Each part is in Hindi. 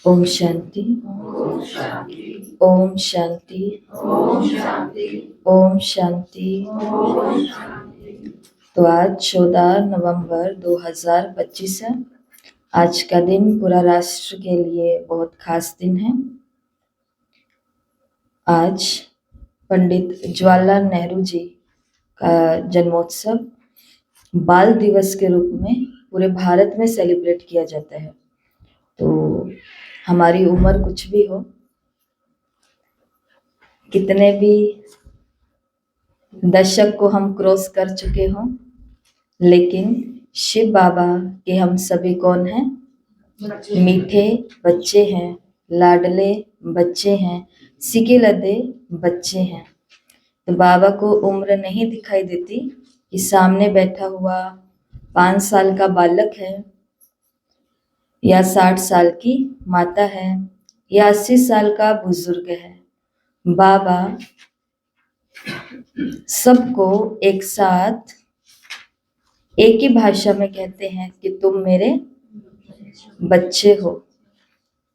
ओम शांति। ओम शांति। ओम शांति। ओम शांति। ओम शांति। ओम शांति। तो आज 14 नवंबर 2025 है। आज का दिन पूरा राष्ट्र के लिए बहुत खास दिन है। आज पंडित जवाहरलाल नेहरू जी का जन्मोत्सव बाल दिवस के रूप में पूरे भारत में सेलिब्रेट किया जाता है। तो हमारी उम्र कुछ भी हो, कितने भी दशक को हम क्रॉस कर चुके हों, लेकिन शिव बाबा के हम सभी कौन हैं? मीठे बच्चे हैं, लाडले बच्चे हैं, सीखे लदे बच्चे हैं। तो बाबा को उम्र नहीं दिखाई देती कि सामने बैठा हुआ 5 साल का बालक है या 60 साल की माता है या 80 साल का बुजुर्ग है। बाबा सबको एक साथ एक ही भाषा में कहते हैं कि तुम मेरे बच्चे हो।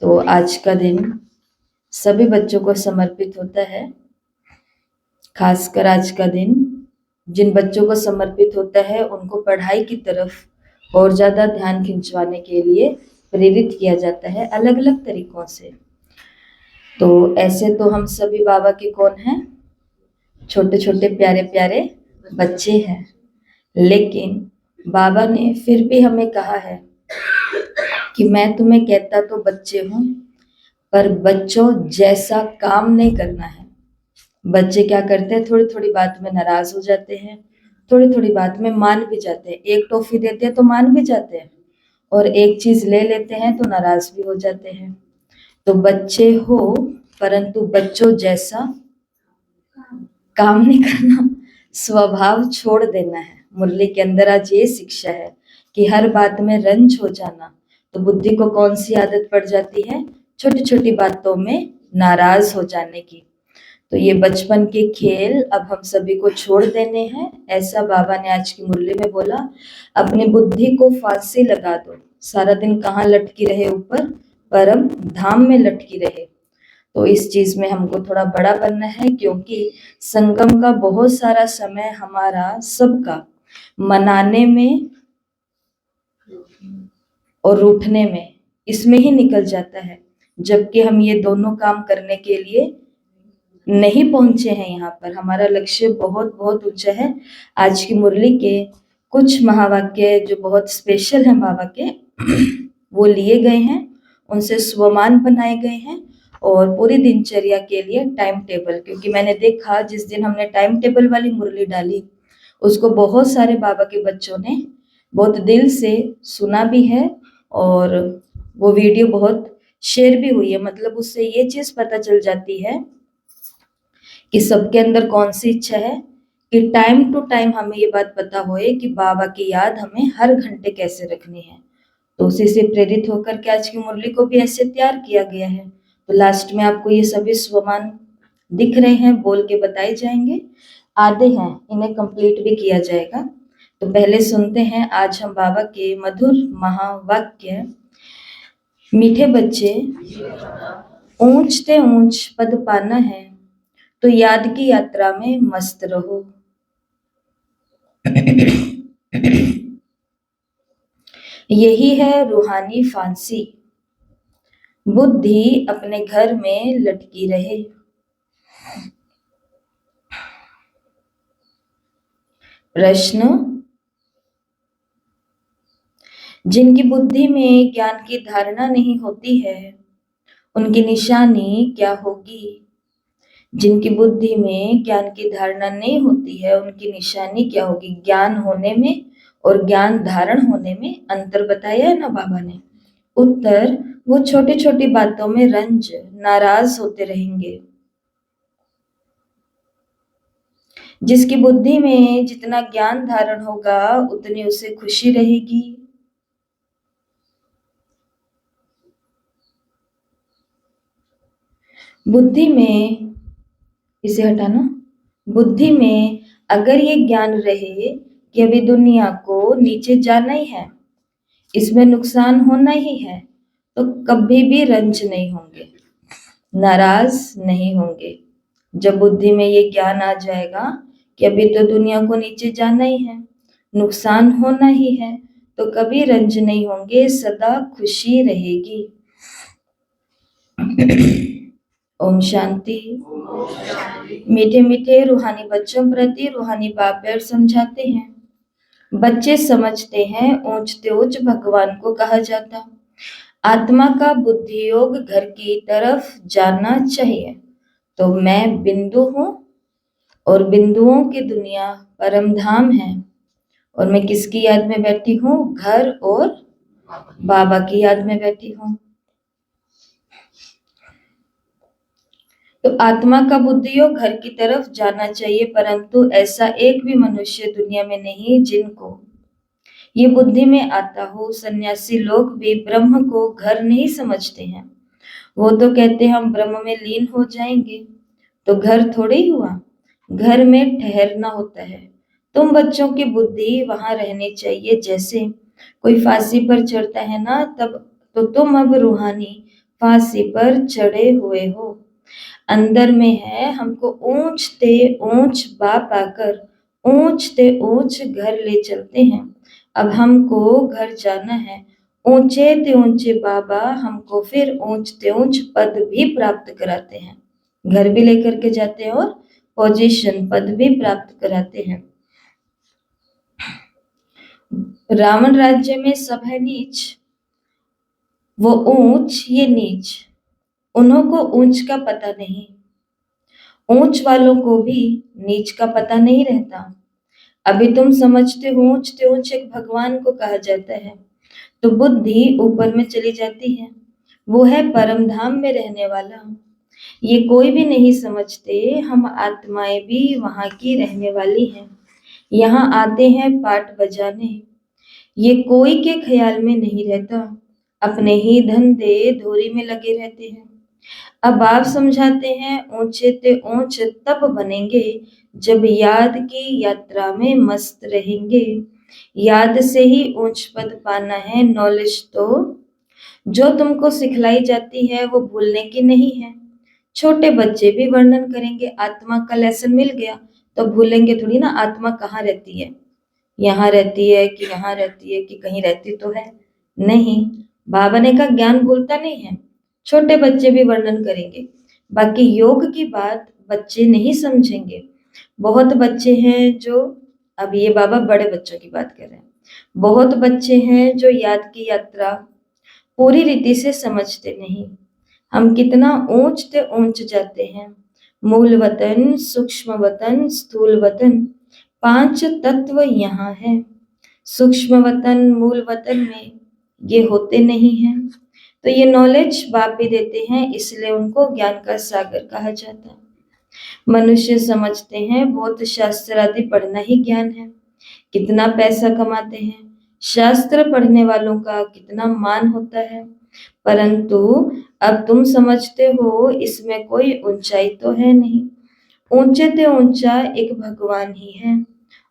तो आज का दिन सभी बच्चों को समर्पित होता है। खासकर आज का दिन जिन बच्चों को समर्पित होता है उनको पढ़ाई की तरफ और ज़्यादा ध्यान खिंचवाने के लिए प्रेरित किया जाता है अलग अलग तरीकों से। तो ऐसे तो हम सभी बाबा के कौन हैं? छोटे छोटे प्यारे प्यारे बच्चे हैं, लेकिन बाबा ने फिर भी हमें कहा है कि मैं तुम्हें कहता तो बच्चे हूँ, पर बच्चों जैसा काम नहीं करना है। बच्चे क्या करते हैं? थोड़ी थोड़ी बात में नाराज हो जाते हैं, थोड़ी थोड़ी बात में मान भी जाते हैं। एक टॉफी देते हैं तो मान भी जाते हैं, और एक चीज ले लेते हैं तो नाराज भी हो जाते हैं। तो बच्चे हो, परंतु बच्चों जैसा काम नहीं करना, स्वभाव छोड़ देना है। मुरली के अंदर आज ये शिक्षा है कि हर बात में रंज हो जाना। तो बुद्धि को कौन सी आदत पड़ जाती है? छोटी छोटी बातों में नाराज हो जाने की। तो ये बचपन के खेल अब हम सभी को छोड़ देने हैं, ऐसा बाबा ने आज की मुरली में बोला। अपनी बुद्धि को फांसी लगा दो। सारा दिन कहाँ लटकी रहे? ऊपर परम धाम में लटकी रहे। तो इस चीज में हमको थोड़ा बड़ा बनना है, क्योंकि संगम का बहुत सारा समय हमारा सबका मनाने में और रूठने में, इसमें ही निकल जाता है, जबकि हम ये दोनों काम करने के लिए नहीं पहुंचे हैं। यहाँ पर हमारा लक्ष्य बहुत बहुत ऊंचा है। आज की मुरली के कुछ महावाक्य जो बहुत स्पेशल हैं बाबा के वो लिए गए हैं, उनसे स्वमान बनाए गए हैं, और पूरी दिनचर्या के लिए टाइम टेबल। क्योंकि मैंने देखा जिस दिन हमने टाइम टेबल वाली मुरली डाली, उसको बहुत सारे बाबा के बच्चों ने बहुत दिल से सुना भी है, और वो वीडियो बहुत शेयर भी हुई है। मतलब उससे ये चीज पता चल जाती है कि सबके अंदर कौन सी इच्छा है, कि टाइम टू टाइम हमें ये बात पता होए कि बाबा की याद हमें हर घंटे कैसे रखनी है। तो उसी से प्रेरित होकर के आज की मुरली को भी ऐसे तैयार किया गया है। तो लास्ट में आपको ये सभी स्वमान दिख रहे हैं, बोल के बताए जाएंगे। आधे हैं, इन्हें कंप्लीट भी किया जाएगा। तो पहले सुनते हैं आज हम बाबा के मधुर महावाक्य। मीठे बच्चे, ऊंचते ऊंच पद पाना है तो याद की यात्रा में मस्त रहो। यही है रूहानी फांसी, बुद्धि अपने घर में लटकी रहे। प्रश्न: जिनकी बुद्धि में ज्ञान की धारणा नहीं होती है, उनकी निशानी क्या होगी? जिनकी बुद्धि में ज्ञान की धारणा नहीं होती है, उनकी निशानी क्या होगी? ज्ञान होने में और ज्ञान धारण होने में अंतर बताया है ना बाबा ने। उत्तर: वो छोटी छोटी बातों में रंज, नाराज होते रहेंगे। जिसकी बुद्धि में जितना ज्ञान धारण होगा, उतनी उसे खुशी रहेगी। बुद्धि में, इसे हटाना, बुद्धि में अगर ये ज्ञान रहे कि अभी दुनिया को नीचे जाना ही है, इसमें नुकसान होना ही है, तो कभी भी रंज नहीं होंगे, नाराज नहीं होंगे। जब बुद्धि में ये ज्ञान आ जाएगा कि अभी तो दुनिया को नीचे जाना ही है, नुकसान होना ही है, तो कभी रंज नहीं होंगे, सदा खुशी रहेगी। ओम शांति। ओम शांति। मीठे मीठे रूहानी बच्चों प्रति रूहानी बाप बैठ समझाते हैं। बच्चे समझते हैं ऊंचते ऊंच भगवान को कहा जाता। आत्मा का बुद्धि योग घर की तरफ जाना चाहिए। तो मैं बिंदु हूँ और बिंदुओं की दुनिया परम धाम है। और मैं किसकी याद में बैठी हूँ? घर और बाबा की याद में बैठी हूँ। तो आत्मा का बुद्धि योग घर की तरफ जाना चाहिए, परंतु ऐसा एक भी मनुष्य दुनिया में नहीं जिनको ये बुद्धि में आता हो। सन्यासी लोग भी ब्रह्म को घर नहीं समझते हैं। वो तो कहते हैं हम ब्रह्म में लीन हो जाएंगे। तो घर थोड़े ही हुआ, घर में ठहरना होता है। तुम बच्चों की बुद्धि वहां रहनी चाहिए। जैसे कोई फांसी पर चढ़ता है ना, तब तो तुम अब रूहानी फांसी पर चढ़े हुए हो। अंदर में है, हमको ऊंचते ऊंच बाप आकर ऊंचते ऊंच घर ले चलते हैं। अब हमको घर जाना है। ऊंचे ते ऊंचे बाबा हमको फिर ऊंचते ऊंच पद भी प्राप्त कराते हैं। घर भी लेकर के जाते हैं और पोजीशन पद भी प्राप्त कराते हैं। रावण राज्य में सब है नीच, वो ऊंच ये नीच, उन्हों को ऊंच का पता नहीं। ऊंच वालों को भी नीच का पता नहीं रहता। अभी तुम समझते हो ऊंचते ऊंच एक भगवान को कहा जाता है, तो बुद्धि ऊपर में चली जाती है। वो है परम धाम में रहने वाला। ये कोई भी नहीं समझते हम आत्माएं भी वहां की रहने वाली हैं। यहाँ आते हैं पाठ बजाने। ये कोई के ख्याल में नहीं रहता, अपने ही धंधे धोरी में लगे रहते हैं। अब आप समझाते हैं ऊंचे ते ऊंच तब बनेंगे जब याद की यात्रा में मस्त रहेंगे। याद से ही ऊंच पद पाना है। नॉलेज तो जो तुमको सिखलाई जाती है वो भूलने की नहीं है। छोटे बच्चे भी वर्णन करेंगे। आत्मा का लेसन मिल गया तो भूलेंगे थोड़ी ना आत्मा कहाँ रहती है, यहाँ रहती है कि यहाँ रहती है कि कहीं रहती तो है नहीं। बाबा ने कहा ज्ञान भूलता नहीं है। छोटे बच्चे भी वर्णन करेंगे। बाकी योग की बात बच्चे नहीं समझेंगे। बहुत बच्चे हैं जो, अब ये बाबा बड़े बच्चों की बात कर रहे हैं, बहुत बच्चे हैं जो याद की यात्रा पूरी रीति से समझते नहीं। हम कितना ऊंचते ऊंच जाते हैं। मूल वतन, सूक्ष्म वतन, स्थूल वतन, 5 तत्व यहाँ है। सूक्ष्म वतन मूल वतन में ये होते नहीं हैं। तो ये नॉलेज बाप भी देते हैं, इसलिए उनको ज्ञान का सागर कहा जाता है। मनुष्य समझते हैं बहुत शास्त्र आदि पढ़ना ही ज्ञान है, कितना पैसा कमाते हैं, शास्त्र पढ़ने वालों का कितना मान होता है। परंतु अब तुम समझते हो इसमें कोई ऊंचाई तो है नहीं। ऊंचे ते ऊंचा एक भगवान ही है।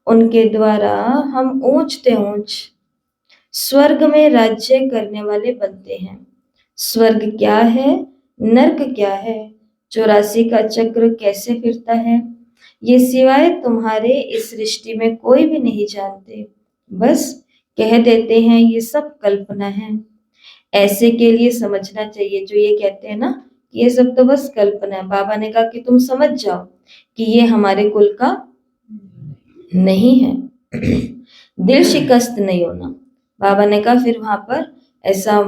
उनके द्वारा हम ऊंचते ऊंच स्वर्ग में राज्य करने वाले बनते हैं। स्वर्ग क्या है, नर्क क्या है, 84 का चक्र कैसे फिरता है, ये सिवाय तुम्हारे इस सृष्टि में कोई भी नहीं जानते। बस कह देते हैं ये सब कल्पना है। ऐसे के लिए समझना चाहिए जो ये कहते हैं ना कि ये सब तो बस कल्पना है। बाबा ने कहा कि तुम समझ जाओ कि ये हमारे कुल का नहीं है। दिल शिकस्त नहीं होना। बाबा ने कहा फिर वहां पर ऐसा,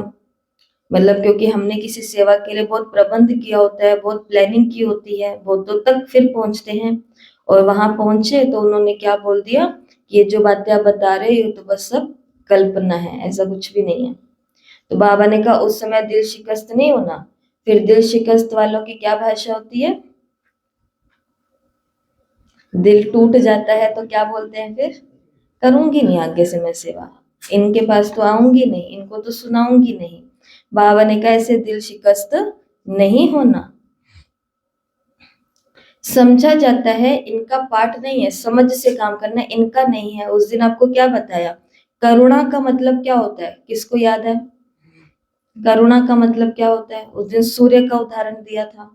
मतलब क्योंकि हमने किसी सेवा के लिए बहुत प्रबंध किया होता है, बहुत प्लानिंग की होती है, बहुतों तक फिर पहुंचते हैं। और वहां पहुंचे तो उन्होंने क्या बोल दिया, ये जो बातें आप बता रहे हो तो बस सब कल्पना है, ऐसा कुछ भी नहीं है। तो बाबा ने कहा उस समय दिल शिकस्त नहीं होना। फिर दिल शिकस्त वालों की क्या भाषा होती है? दिल टूट जाता है तो क्या बोलते हैं फिर? करूंगी नहीं आगे से मैं सेवा, इनके पास तो आऊंगी नहीं, इनको तो सुनाऊंगी नहीं। बाबा ने कहा ऐसे दिल शिकस्त नहीं होना। समझा जाता है इनका पाठ नहीं है, समझ से काम करना इनका नहीं है। उस दिन आपको क्या बताया, करुणा का मतलब क्या होता है, किसको याद है? करुणा का मतलब क्या होता है? उस दिन सूर्य का उदाहरण दिया था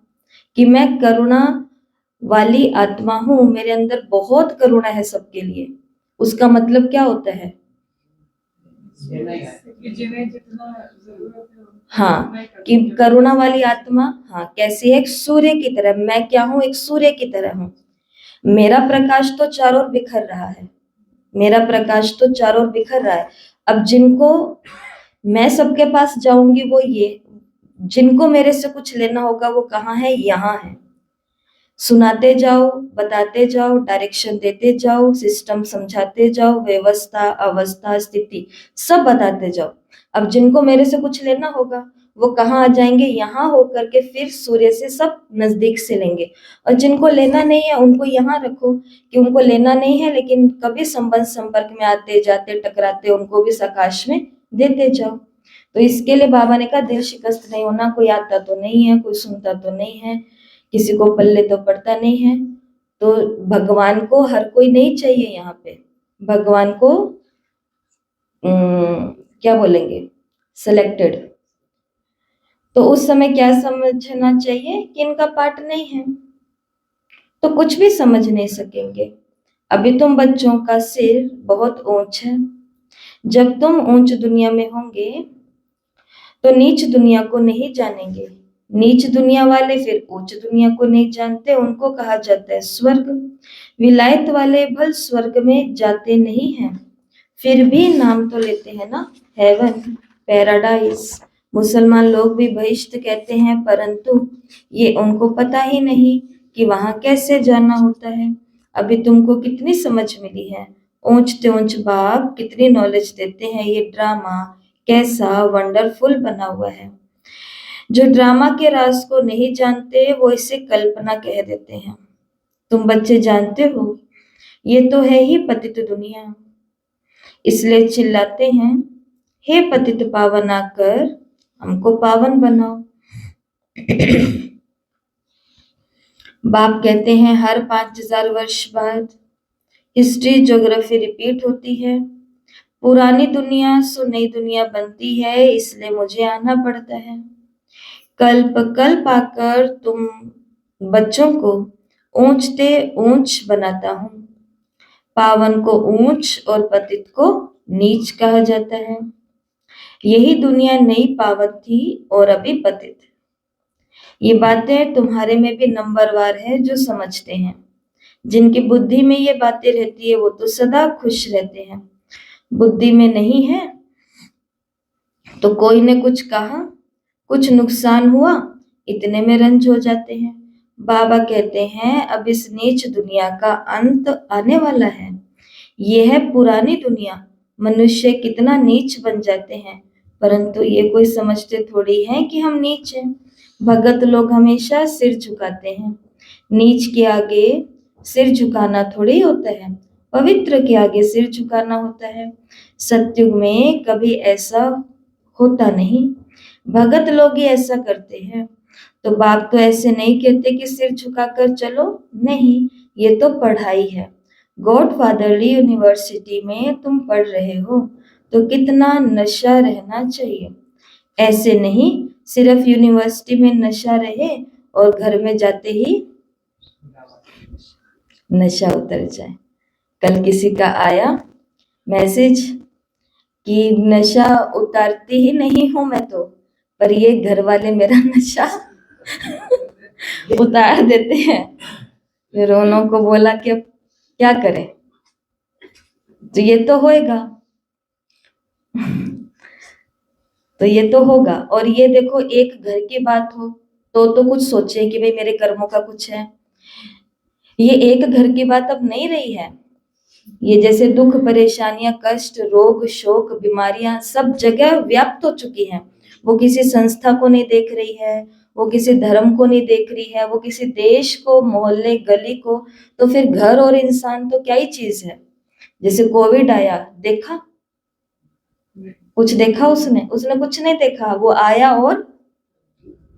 कि मैं करुणा वाली आत्मा हूं, मेरे अंदर बहुत करुणा है सबके लिए। उसका मतलब क्या होता है? कि जिन्हें जितना जरूरत है हाँ, कि करुणा वाली आत्मा, हाँ, कैसी है? एक सूर्य की तरह। मैं क्या हूं? एक सूर्य की तरह हूं। मेरा प्रकाश तो चारों ओर बिखर रहा है, मेरा प्रकाश तो चारों ओर बिखर रहा है। अब जिनको मैं सबके पास जाऊंगी वो ये, जिनको मेरे से कुछ लेना होगा वो कहाँ है? यहाँ है। सुनाते जाओ, बताते जाओ, डायरेक्शन देते जाओ, सिस्टम समझाते जाओ, व्यवस्था, अवस्था, स्थिति सब बताते जाओ। अब जिनको मेरे से कुछ लेना होगा वो कहाँ आ जाएंगे? यहाँ होकर के फिर सूर्य से सब नजदीक से लेंगे। और जिनको लेना नहीं है उनको यहाँ रखो, कि उनको लेना नहीं है लेकिन कभी संबंध संपर्क में आते जाते टकराते उनको भी सकाश में देते जाओ। तो इसके लिए बाबा ने कहा दिल शिकस्त नहीं होना, कोई आता तो नहीं है, कोई सुनता तो नहीं है, किसी को पल्ले तो पड़ता नहीं है। तो भगवान को हर कोई नहीं चाहिए यहाँ पे। भगवान को क्या बोलेंगे? सिलेक्टेड। तो उस समय क्या समझना चाहिए? कि इनका पार्ट नहीं है तो कुछ भी समझ नहीं सकेंगे। अभी तुम बच्चों का सिर बहुत ऊंच है, जब तुम ऊंच दुनिया में होंगे तो नीच दुनिया को नहीं जानेंगे। नीच दुनिया वाले फिर उच्च दुनिया को नहीं जानते, उनको कहा जाता है स्वर्ग। विलायत वाले भल स्वर्ग में जाते नहीं हैं, फिर भी नाम तो लेते हैं ना, हेवन, पैराडाइज। मुसलमान लोग भी बहिश्त कहते हैं, परंतु ये उनको पता ही नहीं कि वहां कैसे जाना होता है। अभी तुमको कितनी समझ मिली है, ऊंच ऊंच बाप कितनी नॉलेज देते हैं। ये ड्रामा कैसा वंडरफुल बना हुआ है। जो ड्रामा के राज को नहीं जानते वो इसे कल्पना कह देते हैं। तुम बच्चे जानते हो ये तो है ही पतित दुनिया, इसलिए चिल्लाते हैं हे पतित पावन आकर हमको पावन बनाओ। बाप कहते हैं हर 5000 वर्ष बाद हिस्ट्री ज्योग्राफी रिपीट होती है। पुरानी दुनिया सो नई दुनिया बनती है, इसलिए मुझे आना पड़ता है। कल्प कल्प आकर तुम बच्चों को ऊंचते ऊंच बनाता हूँ। पावन को ऊंच और पतित को नीच कहा जाता है। यही दुनिया नई पावन थी और अभी पतित। ये बातें तुम्हारे में भी नंबरवार है जो समझते हैं। जिनकी बुद्धि में ये बातें रहती है वो तो सदा खुश रहते हैं। बुद्धि में नहीं है तो कोई ने कुछ कहा, कुछ नुकसान हुआ, इतने में रंज हो जाते हैं। बाबा कहते हैं अब इस नीच दुनिया का अंत आने वाला है। ये है पुरानी दुनिया। मनुष्य कितना नीच बन जाते हैं, परंतु ये कोई समझते थोड़ी है कि हम नीच हैं। भगत लोग हमेशा सिर झुकाते हैं। नीच के आगे सिर झुकाना थोड़ी होता है, पवित्र के आगे सिर झुकाना होता है। सत्युग में कभी ऐसा होता नहीं, भगत लोग ही ऐसा करते हैं। तो बाप तो ऐसे नहीं कहते कि सिर झुकाकर चलो, नहीं, ये तो पढ़ाई है। गॉड फादरली यूनिवर्सिटी में तुम पढ़ रहे हो तो कितना नशा रहना चाहिए। ऐसे नहीं सिर्फ यूनिवर्सिटी में नशा रहे और घर में जाते ही नशा उतर जाए। कल किसी का आया मैसेज कि नशा उतारती ही नहीं हूं मैं तो, पर ये घर वाले मेरा नशा उतार देते हैं। फिर उन्होंने को बोला कि अब क्या करें, तो ये तो होएगा, तो ये तो होगा। और ये देखो एक घर की बात हो तो कुछ सोचे कि भाई मेरे कर्मों का कुछ है। ये एक घर की बात अब नहीं रही है। ये जैसे दुख परेशानियां कष्ट रोग शोक बीमारियां सब जगह व्याप्त हो चुकी हैं। वो किसी संस्था को नहीं देख रही है, वो किसी धर्म को नहीं देख रही है, वो किसी देश को मोहल्ले गली को, तो फिर घर और इंसान तो क्या ही चीज है। जैसे कोविड आया, देखा कुछ देखा उसने? उसने कुछ नहीं देखा, वो आया और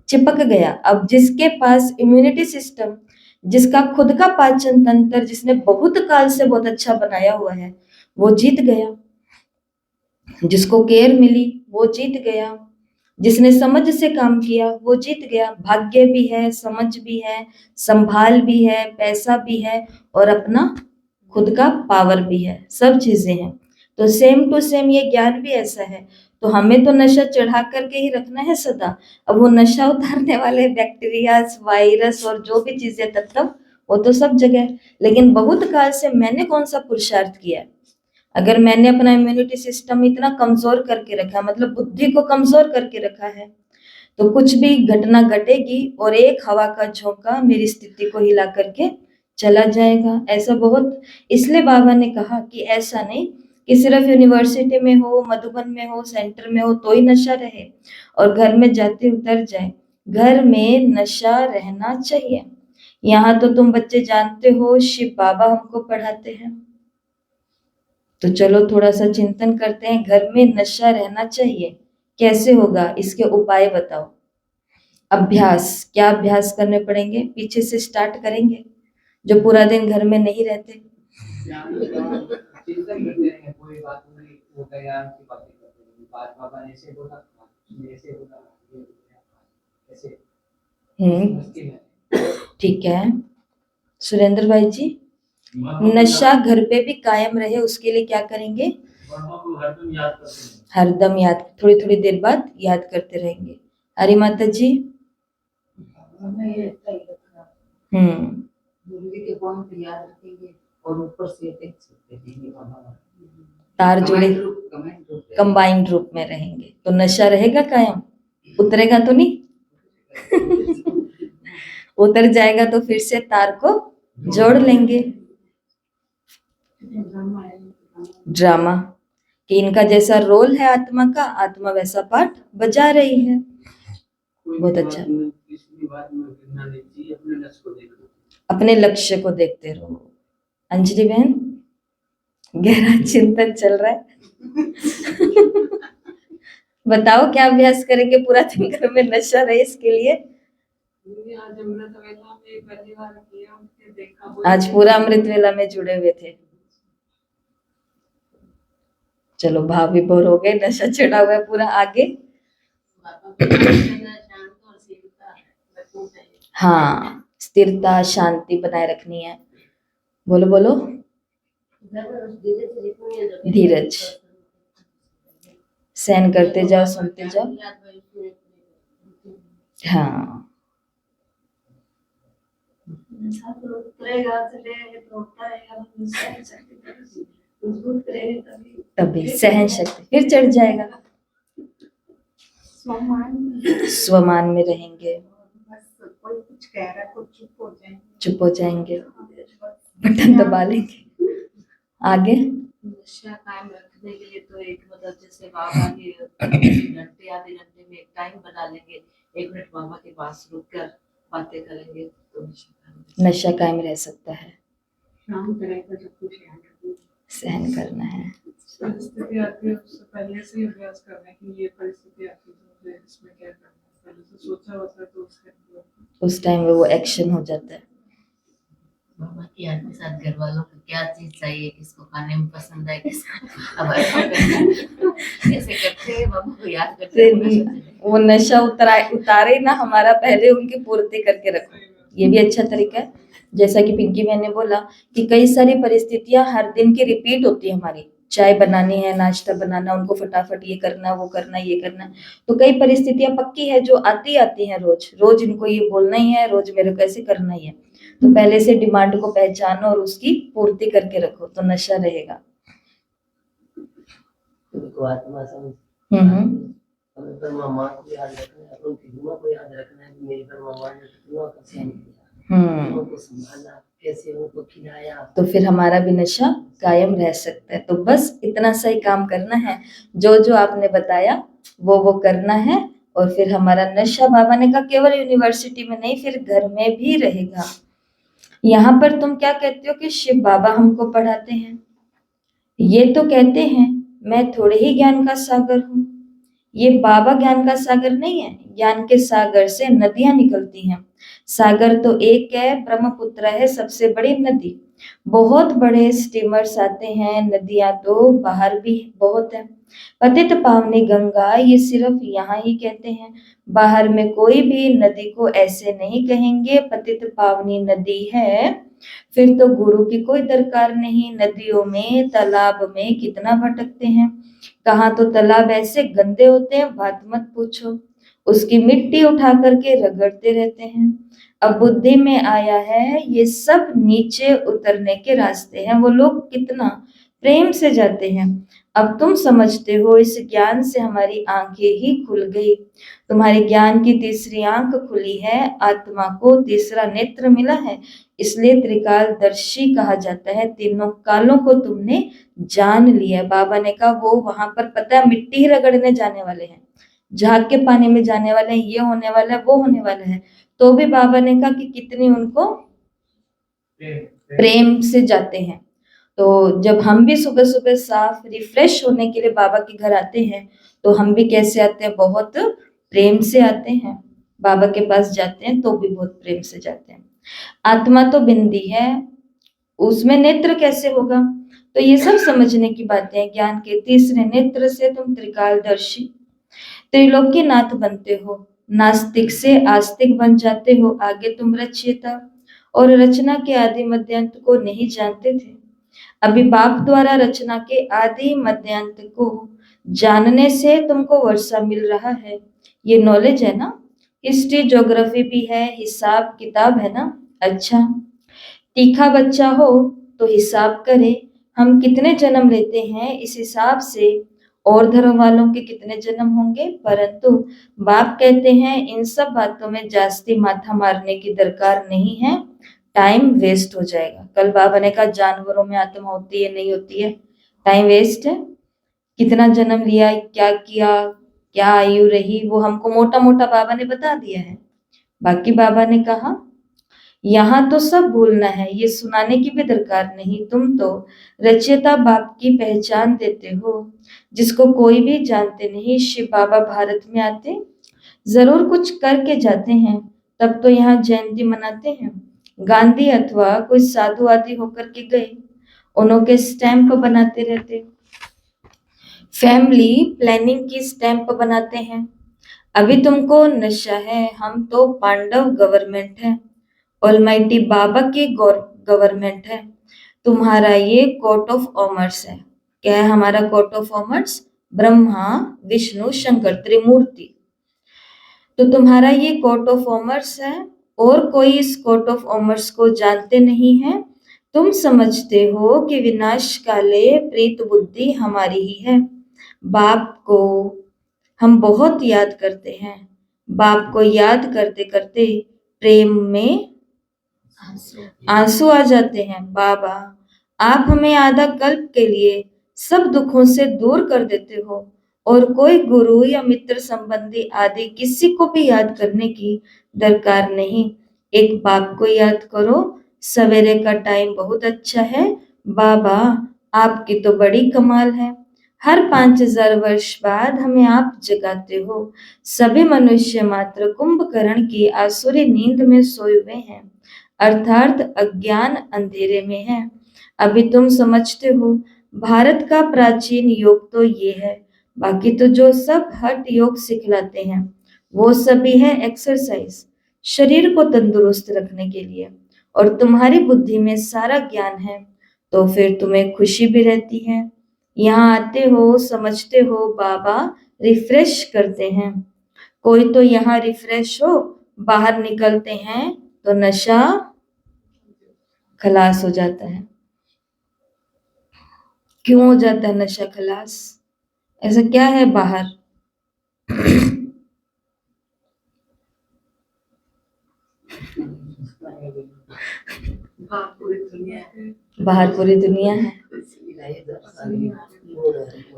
चिपक गया। अब जिसके पास इम्यूनिटी सिस्टम, जिसका खुद का पाचन तंत्र जिसने बहुत काल से बहुत अच्छा बनाया हुआ है, वो जीत गया। जिसको केयर मिली वो जीत गया। जिसने समझ से काम किया वो जीत गया। भाग्य भी है, समझ भी है, संभाल भी है, पैसा भी है और अपना खुद का पावर भी है, सब चीजें हैं। तो सेम टू सेम ये ज्ञान भी ऐसा है। तो हमें तो नशा चढ़ा करके ही रखना है सदा। अब वो नशा उतारने वाले बैक्टीरिया, वायरस और जो भी चीजें तत्व, वो तो सब जगह है। लेकिन बहुत काल से मैंने कौन सा पुरुषार्थ किया है? अगर मैंने अपना इम्यूनिटी सिस्टम इतना कमजोर करके रखा, मतलब बुद्धि को कमजोर करके रखा है, तो कुछ भी घटना घटेगी और एक हवा का झोंका मेरी स्थिति को हिला करके चला जाएगा। ऐसा बहुत, इसलिए बाबा ने कहा कि ऐसा नहीं कि सिर्फ यूनिवर्सिटी में हो, मधुबन में हो, सेंटर में हो तो ही नशा रहे और घर में जाते उतर जाए। घर में नशा रहना चाहिए। यहाँ तो तुम बच्चे जानते हो, शिव बाबा हमको पढ़ाते हैं। तो चलो थोड़ा सा चिंतन करते हैं, घर में नशा रहना चाहिए, कैसे होगा इसके उपाय बताओ। अभ्यास, क्या अभ्यास करने पड़ेंगे? पीछे से स्टार्ट करेंगे, जो पूरा दिन घर में नहीं रहते। चिंतन करते हैं, कोई बात नहीं होता है, की बातें करते हैं, बात बाबा ने ऐसे बोला, ऐसे बोला, ऐसे ठीक है सुरेंद्र भाई जी। नशा घर पे भी कायम रहे उसके लिए क्या करेंगे? हरदम याद, थोड़ी थोड़ी देर बाद याद करते रहेंगे। हरी माता जी। और ऊपर से तार जुड़े कंबाइंड रूप में रहेंगे तो नशा रहेगा कायम, उतरेगा तो नहीं। उतर जाएगा तो फिर से तार को जोड़ लेंगे। ड्रामा कि इनका जैसा रोल है आत्मा का, आत्मा वैसा पाठ बजा रही है। बहुत अच्छा। अपने लक्ष्य को देखते रहो। अंजलि बहन, गहरा चिंतन चल रहा है। बताओ क्या अभ्यास करेंगे पूरा दिन घर में नशा रहे इसके लिए? आज पूरा अमृत वेला में जुड़े हुए थे। चलो भाव विभोर हो गए, नशा चढ़ा हुआ है पूरा। आगे हाँ, स्थिरता शांति बनाए रखनी है। बोलो बोलो। धीरज, सहन करते जाओ, सुनते जाओ। हाँ, तभी सहन शक्ति फिर चढ़ जाएगा। स्वमान में रहेंगे, चुप हो जाएंगे, बटन दबा लेंगे। आगे नशा कायम रखने के लिए तो एक मतलब जैसे बाबा के घंटे आधे घंटे में एक टाइम बना लेंगे, 1 मिनट बाबा के पास रुक कर बातें करेंगे तो नशा कायम रह सकता है। सहन करना है। परिस्थिति आती है उससे पहले से ही अभ्यास करना है कि ये परिस्थिति आती है तो मुझे इसमें क्या करना है, पहले से सोचा होता है तो उस टाइम में वो एक्शन हो जाता है। बाबा की याद के साथ घर वालों को क्या चीज चाहिए, किसको खाने में पसंद है, किसको अब ऐसे करते हैं बाबा को याद करते हैं। वो नशा उतारे ना हमारा, पहले उनकी पूर्ति करके रखो, ये भी अच्छा तरीका है। जैसा कि पिंकी मैंने ने बोला कि कई सारी परिस्थितियां हर दिन की रिपीट होती है हमारी। चाय बनानी है, नाश्ता बनाना, उनको फटाफट ये करना, वो करना, ये करना। तो कई परिस्थितियां पक्की है जो आती हैं रोज रोज, इनको ये बोलना ही है, रोज मेरे को ऐसे करना ही है। तो पहले से डिमांड को पहचानो और उसकी पूर्ति करके रखो तो नशा रहेगा। आत्मा समझ मामा को याद रखना है, उनकी दुआ को याद रखना है। मेरी मामा ने दुआ का सहन किया, उनको संभाला, कैसे उनको खिलाया, तो फिर हमारा भी नशा कायम रह सकता है। तो बस इतना सा ही काम करना है, जो जो आपने बताया वो करना है और फिर हमारा नशा, बाबा ने कहा केवल यूनिवर्सिटी में नहीं, फिर घर में भी रहेगा। यहाँ पर तुम क्या कहते हो कि शिव बाबा हमको पढ़ाते हैं, ये तो कहते हैं मैं थोड़े ही ज्ञान का सागर हूँ। ये बाबा ज्ञान का सागर नहीं है, ज्ञान के सागर से नदियां निकलती हैं। सागर तो एक है, ब्रह्मपुत्र है सबसे बड़ी नदी। बहुत बड़े स्टीमर्स आते हैं, नदियां तो बाहर भी बहुत है। पतित पावनी गंगा ये सिर्फ यहाँ ही कहते हैं, बाहर में कोई भी नदी को ऐसे नहीं कहेंगे पतित पावनी नदी है। फिर तो गुरु की कोई दरकार नहीं। नदियों में तालाब में कितना भटकते हैं, कहाँ तो तालाब ऐसे गंदे होते हैं बात मत पूछो, उसकी मिट्टी उठा करके रगड़ते रहते हैं। अब बुद्धि में आया है ये सब नीचे उतरने के रास्ते हैं, वो लोग कितना प्रेम से जाते हैं। अब तुम समझते हो, इस ज्ञान से हमारी आंखें ही खुल गई। तुम्हारे ज्ञान की तीसरी आंख खुली है, आत्मा को तीसरा नेत्र मिला है, इसलिए त्रिकालदर्शी कहा जाता है। तीनों कालों को तुमने जान लिया। बाबा ने कहा वो वहां पर पता है मिट्टी ही रगड़ने जाने वाले हैं, झाग के पानी में जाने वाले हैं, ये होने वाला है वो होने वाला है, तो भी बाबा ने कहा कि कितनी उनको प्रेम से जाते हैं। तो जब हम भी सुबह सुबह साफ रिफ्रेश होने के लिए बाबा के घर आते हैं, तो हम भी कैसे आते हैं, बहुत प्रेम से आते हैं। बाबा के पास जाते हैं तो भी बहुत प्रेम से जाते हैं। आत्मा तो बिंदी है, उसमें नेत्र कैसे होगा, तो ये सब समझने की बातें हैं। ज्ञान के तीसरे नेत्र से तुम त्रिकालदर्शी त्रिलोकीनाथ बनते हो, नास्तिक से आस्तिक बन जाते हो। आगे तुम रचयिता और रचना के आदि मध्यांत को नहीं जानते थे, अभी बाप द्वारा रचना के आदि मध्यांत को जानने से तुमको वर्षा मिल रहा है। ये नॉलेज है ना, हिस्ट्री ज्योग्राफी भी है, हिसाब किताब है ना। अच्छा, तीखा बच्चा हो तो हिसाब करे हम कितने जन्म लेते हैं, इस हिसाब से और धर्म वालों के कितने जन्म होंगे। परंतु बाप कहते हैं इन सब बातों में जास्ती माथा मारने की दरकार नहीं है, टाइम वेस्ट हो जाएगा। कल बाबा ने कहा जानवरों में आत्मा होती है नहीं होती है, टाइम वेस्ट है। कितना जन्म लिया, क्या किया, क्या आयु रही, वो हमको मोटा मोटा बाबा ने बता दिया है। बाकी बाबा ने कहा यहाँ तो सब भूलना है, ये सुनाने की भी दरकार नहीं। तुम तो रचयिता बाप की पहचान देते हो, जिसको कोई भी जानते नहीं। शिव बाबा भारत में आते जरूर कुछ करके जाते हैं, तब तो यहाँ जयंती मनाते हैं। गांधी अथवा कोई साधु आदि होकर के गए, उनके स्टैंप बनाते रहते, फैमिली प्लानिंग की स्टैंप बनाते हैं। अभी तुमको नशा है, हम तो पांडव गवर्नमेंट है, ऑलमाइटी बाबा की गवर्नमेंट है। तुम्हारा ये कोर्ट ऑफ ऑमर्स है। क्या है हमारा कोर्ट ऑफ ऑमर्स? ब्रह्मा विष्णु शंकर त्रिमूर्ति। तो तुम्हारा ये कोर्ट ऑफ ऑमर्स है, और कोई इस कोर्ट ऑफ ऑमर्स को जानते नहीं है। तुम समझते हो कि विनाश काले प्रीत बुद्धि हमारी ही है। बाप को हम बहुत याद करते हैं, बाप को याद करते करते प्रेम में आंसू आ जाते हैं। बाबा आप हमें आधा कल्प के लिए सब दुखों से दूर कर देते हो, और कोई गुरु या मित्र संबंधी आदि किसी को भी याद करने की दरकार नहीं। एक बाप को याद करो। सवेरे का टाइम बहुत अच्छा है। बाबा आपकी तो बड़ी कमाल है, हर 5000 वर्ष बाद हमें आप जगाते हो। सभी मनुष्य मात्र कुंभकर्ण की आसुरी नींद में सोए हुए हैं, अर्थात अज्ञान अंधेरे में है। अभी तुम समझते हो भारत का प्राचीन योग तो ये है, बाकी तो जो सब हठ योग सिखलाते हैं वो सभी है एक्सरसाइज, शरीर को तंदुरुस्त रखने के लिए। और तुम्हारी बुद्धि में सारा ज्ञान है, तो फिर तुम्हें खुशी भी रहती है। यहाँ आते हो, समझते हो बाबा रिफ्रेश करते हैं। कोई तो यहाँ रिफ्रेश हो, बाहर निकलते हैं तो नशा खलास हो जाता है। क्यों हो जाता है नशा खलास? ऐसा क्या है बाहर? बाहर पूरी दुनिया है।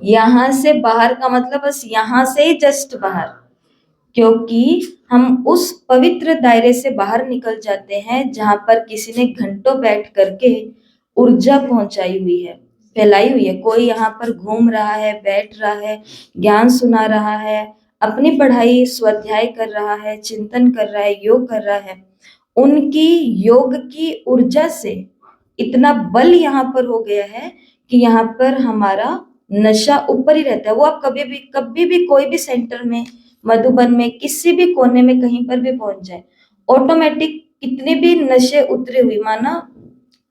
यहाँ से बाहर का मतलब बस यहाँ से ही जस्ट बाहर, क्योंकि हम उस पवित्र दायरे से बाहर निकल जाते हैं जहां पर किसी ने घंटों बैठ करके ऊर्जा पहुंचाई हुई है, फैलाई हुई है। कोई यहाँ पर घूम रहा है, बैठ रहा है, ज्ञान सुना रहा है, अपनी पढ़ाई स्वाध्याय कर रहा है, चिंतन कर रहा है, योग कर रहा है। उनकी योग की ऊर्जा से इतना बल यहाँ पर हो गया है कि यहाँ पर हमारा नशा ऊपर ही रहता है। वो आप कभी भी कोई भी सेंटर में, मधुबन में, किसी भी कोने में कहीं पर भी पहुंच जाए, ऑटोमेटिक कितने भी नशे उतरी हुई, माना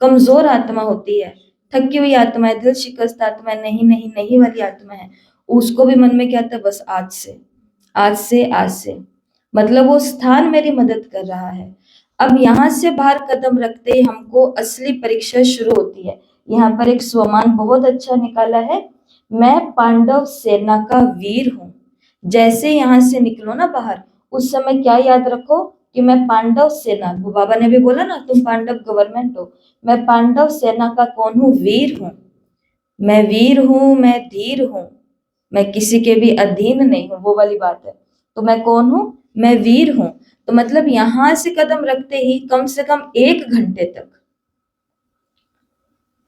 कमजोर आत्मा होती है, थकी हुई आत्मा है, दिल शिकस्त आत्मा है, नहीं नहीं नहीं वाली आत्मा है, उसको भी मन में क्या आता है, बस आज से, आज से, आज से, मतलब वो स्थान मेरी मदद कर रहा है। अब यहाँ से बाहर कदम रखते ही हमको असली परीक्षा शुरू होती है। यहाँ पर एक स्वमान बहुत अच्छा निकाला है, मैं पांडव सेना का वीर हूं। जैसे यहाँ से निकलो ना बाहर, उस समय क्या याद रखो कि मैं पांडव सेना, वो बाबा ने भी बोला ना तुम पांडव गवर्नमेंट हो, मैं पांडव सेना का कौन हूँ, वीर हूँ। मैं वीर हूँ, मैं धीर हूँ, मैं किसी के भी अधीन नहीं हूँ, वो वाली बात है। तो मैं कौन हूँ, मैं वीर हूँ। तो मतलब यहां से कदम रखते ही कम से कम 1 घंटे तक,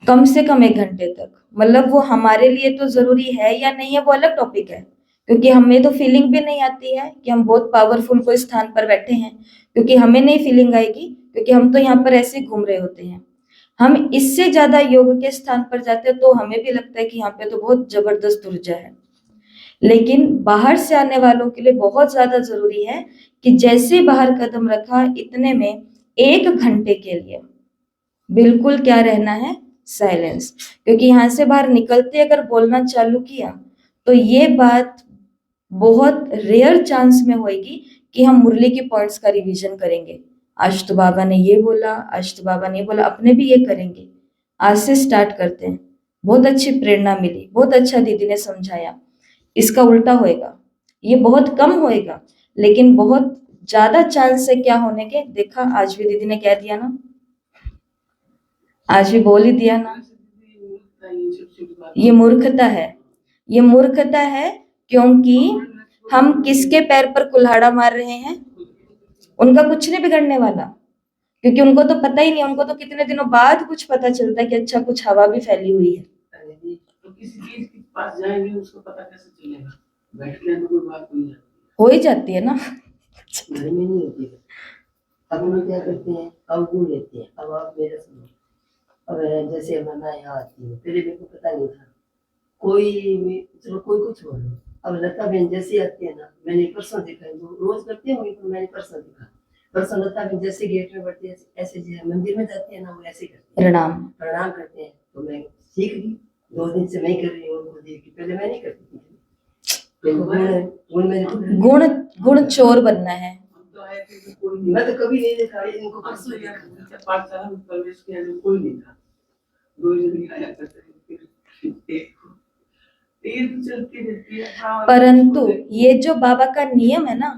कम से कम 1 घंटे तक, मतलब वो हमारे लिए तो जरूरी है या नहीं है वो अलग टॉपिक है, क्योंकि हमें तो फीलिंग भी नहीं आती है कि हम बहुत पावरफुल कोई स्थान पर बैठे हैं, क्योंकि हमें नहीं फीलिंग आएगी, क्योंकि हम तो यहाँ पर ऐसे ही घूम रहे होते हैं। हम इससे ज्यादा योग के स्थान पर जाते हैं तो हमें भी लगता है कि यहाँ पे तो बहुत जबरदस्त ऊर्जा है। लेकिन बाहर से आने वालों के लिए बहुत ज्यादा जरूरी है कि जैसे बाहर कदम रखा, इतने में 1 घंटे के लिए बिल्कुल क्या रहना है, साइलेंस। क्योंकि यहाँ से बाहर निकलते अगर बोलना चालू किया तो ये बात बहुत रेयर चांस में होगी कि हम मुरली के पॉइंट्स का रिवीजन करेंगे। आज तो बाबा ने ये बोला, आज तो बाबा ने ये बोला, अपने भी ये करेंगे। आज से स्टार्ट करते हैं। बहुत अच्छी प्रेरणा मिली, बहुत अच्छा दीदी ने समझाया। इसका उल्टा होएगा, ये बहुत कम होएगा, लेकिन बहुत ज्यादा चांस है क्या होने के। देखा आज भी दीदी ने कह दिया ना, आज भी बोल ही दिया ना, ये मूर्खता है, ये मूर्खता है। क्योंकि हम किसके पैर पर कुल्हाड़ा मार रहे हैं, उनका कुछ नहीं बिगड़ने वाला, क्योंकि उनको तो पता ही नहीं, उनको तो कितने दिनों बाद कुछ पता चलता है कि अच्छा कुछ हवा भी फैली हुई है। तो किसी चीज के पास जाएंगे उसको पता कैसे चलेगा, बैठ के तो कोई बात नहीं है, हो ही जाती है ना। घर में नहीं होती है। अब हम क्या करते हैं, अवगुण लेते हैं। अब आप मेरा सुनो, अब जैसे मना यहाँ आती है, पहले मेरे को पता नहीं था, चलो कोई कुछ हो रहा। अब लता बहन जैसी आती है ना, मैंने परसों देखा है, वो रोज करते होंगे तो मैंने परसों देखा, परसों लता बहन जैसे गेट में बढ़ती है, ऐसे जो मंदिर में जाती है ना, वो ऐसे करती है, प्रणाम प्रणाम करते हैं। तो मैं सीख ली, 2 दिन से मैं कर रही हूँ उनको देख के, पहले मैं नहीं करती थी। गुण गुण चोर बनना है। मैं तो कभी नहीं देखा, इनको परसों देखा, पाठशाला में प्रवेश किया तो कोई नहीं था, 2 दिन आया करते थे, चलती रहती है। परंतु ये जो बाबा का नियम है ना,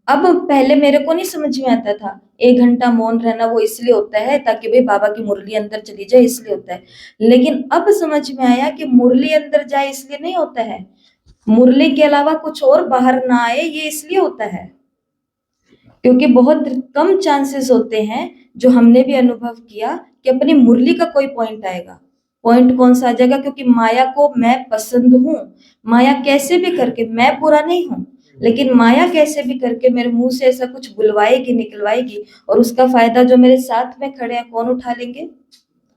अब पहले मेरे को नहीं समझ में आता था। 1 घंटा मौन रहना वो इसलिए होता है ताकि भाई बाबा की मुरली अंदर चली जाए, इसलिए होता है। लेकिन अब समझ में आया कि मुरली अंदर जाए इसलिए नहीं होता है, मुरली के अलावा कुछ और बाहर ना आए ये इसलिए होता है। क्योंकि बहुत कम चांसेस होते हैं, जो हमने भी अनुभव किया, कि अपनी मुरली का कोई पॉइंट आएगा। पॉइंट कौन सा आ जाएगा, क्योंकि माया को मैं पसंद हूं। माया कैसे भी करके, मैं बुरा नहीं हूं, लेकिन माया कैसे भी करके मेरे मुंह से ऐसा कुछ बुलवाएगी, निकलवाएगी, और उसका फायदा जो मेरे साथ में खड़े हैं कौन उठा लेंगे,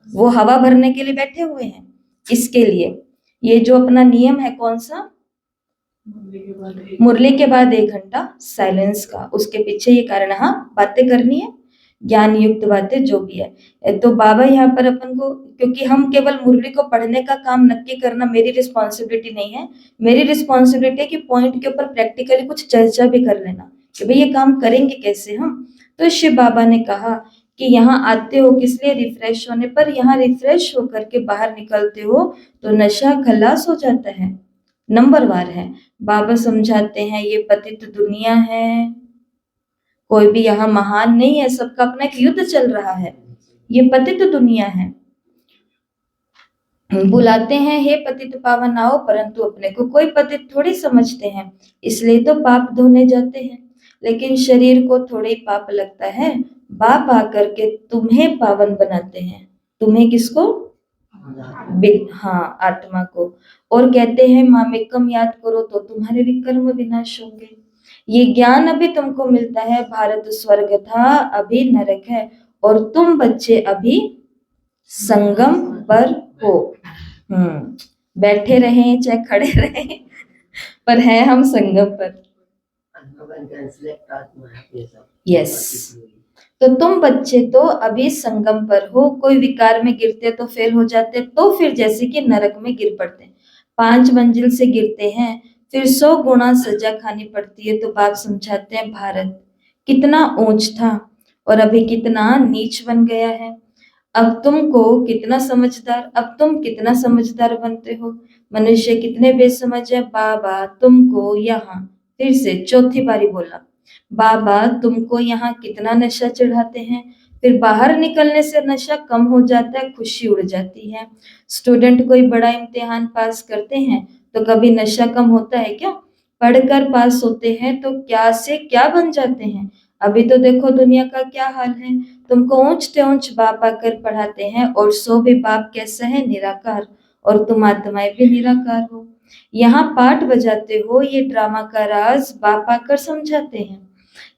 वो हवा भरने के लिए बैठे हुए हैं। इसके लिए ये जो अपना नियम है कौन सा, मुरली के बाद 1 घंटा साइलेंस का, उसके पीछे ये कारण, हाँ बातें करनी है, ज्ञान युक्त बातें जो भी है। तो बाबा यहाँ पर अपन को, क्योंकि हम केवल मुरली को पढ़ने का काम नक्की करना मेरी रिस्पॉन्सिबिलिटी नहीं है, मेरी रिस्पॉन्सिबिलिटी है कि पॉइंट के ऊपर प्रैक्टिकली कुछ चर्चा भी कर लेना कि भाई ये काम करेंगे कैसे हम। तो शिव बाबा ने कहा कि यहाँ आते हो किस लिए, रिफ्रेश होने पर। यहाँ रिफ्रेश होकर के बाहर निकलते हो तो नशा खलास हो जाता है, नंबरवार है। बाबा समझाते हैं ये पतित दुनिया है, कोई भी यहाँ महान नहीं है, सबका अपना एक युद्ध चल रहा है, ये पतित दुनिया है। बुलाते हैं हे पतित पावन आओ, परंतु अपने को कोई पतित थोड़ी समझते हैं, इसलिए तो पाप धोने जाते हैं। लेकिन शरीर को थोड़े ही पाप लगता है, बाप आकर के तुम्हें पावन बनाते हैं। तुम्हें किसको, हाँ आत्मा को। और कहते हैं मामेकम याद करो तो तुम्हारे भी कर्म विनाश होंगे। ये ज्ञान अभी तुमको मिलता है, भारत स्वर्ग था अभी नरक है, और तुम बच्चे अभी संगम पर हो। बैठे रहें चाहे खड़े रहें, पर है हम संगम पर। भगवान का select आत्मा है ये सब। यस, तो तुम बच्चे तो अभी संगम पर हो, कोई विकार में गिरते तो फेल हो जाते, तो फिर जैसे कि नरक में गिर पड़ते हैं। 5 मंजिल से गिरते हैं, फिर 100 गुना सजा खानी पड़ती है। तो बाप समझाते हैं, भारत कितना ऊंच था और अभी कितना नीच बन गया है। अब तुम कितना समझदार बनते हो। मनुष्य कितने बेसमझ है। बाबा तुमको यहाँ, फिर से चौथी बारी बोला, बाबा तुमको यहाँ कितना नशा चढ़ाते हैं, फिर बाहर निकलने से नशा कम हो जाता है, खुशी उड़ जाती है। स्टूडेंट कोई बड़ा इम्तिहान पास करते हैं तो कभी नशा कम होता है क्या? पढ़कर पास होते हैं तो क्या से क्या बन जाते हैं। अभी तो देखो दुनिया का क्या हाल है। तुमको ऊंच ऊंच बाप आकर पढ़ाते हैं और सो भी बाप कैसा है, निराकार, और तुम आत्माएं भी निराकार हो। यहाँ पाठ बजाते हो, ये ड्रामा का राज बाप आकर समझाते हैं।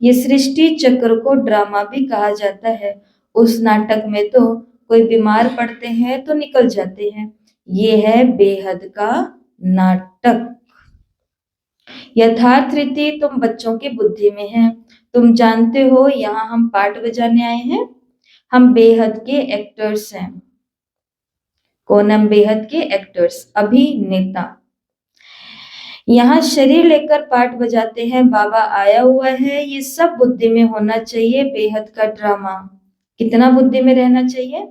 ये सृष्टि चक्र को ड्रामा भी कहा जाता है। उस नाटक में तो कोई बीमार पड़ते हैं तो निकल जाते हैं। ये है बेहद का नाटक। यथार्थ रीति तुम बच्चों की बुद्धि में है। तुम जानते हो यहाँ हम पाठ बजाने आए हैं। हम बेहद के एक्टर्स हैं। कौन? हम बेहद के एक्टर्स, अभिनेता। यहाँ शरीर लेकर पाठ बजाते हैं, बाबा आया हुआ है। ये सब बुद्धि में होना चाहिए। बेहद का ड्रामा कितना बुद्धि में रहना चाहिए।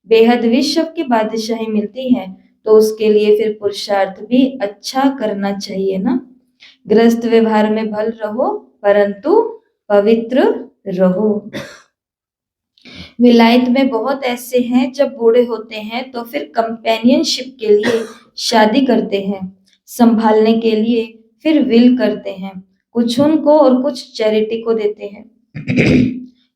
बेहद विश्व की बादशाही मिलती है तो उसके लिए फिर पुरुषार्थ भी अच्छा करना चाहिए ना। गृहस्थ व्यवहार में भल रहो परंतु पवित्र रहो। विलायत में बहुत ऐसे हैं जब बूढ़े होते हैं तो फिर कंपेनियनशिप के लिए शादी करते हैं, संभालने के लिए फिर विल करते हैं। कुछ उनको और कुछ चैरिटी को देते हैं।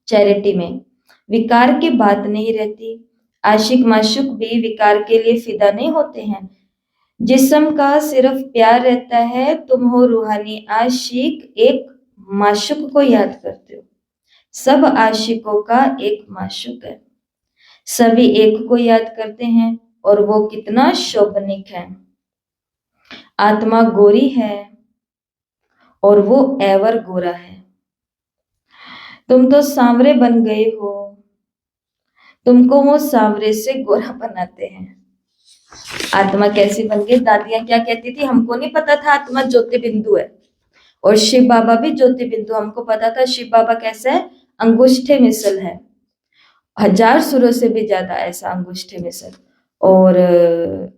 चैरिटी में विकार की बात नहीं रहती। आशिक माशुक भी विकार के लिए फिदा नहीं होते हैं। जिस्म का सिर्फ प्यार रहता है। तुम हो रूहानी आशिक, एक माशुक को याद करते हो। सब आशिकों का एक माशुक है। सभी एक को याद करते हैं और वो कितना शोभनिक है। आत्मा गोरी है और वो एवर गोरा है। तुम तो सांवरे बन गए हो, तुमको वो सांवरे से गोरा बनाते हैं। आत्मा कैसी बन गई? दादियां क्या कहती थी, हमको नहीं पता था आत्मा ज्योति बिंदु है। और शिव बाबा भी ज्योति बिंदु, हमको पता था शिव बाबा कैसा है, अंगुष्ठे मिसल है। 1000 सुरों से भी ज्यादा ऐसा अंगुष्ठे मिसल। और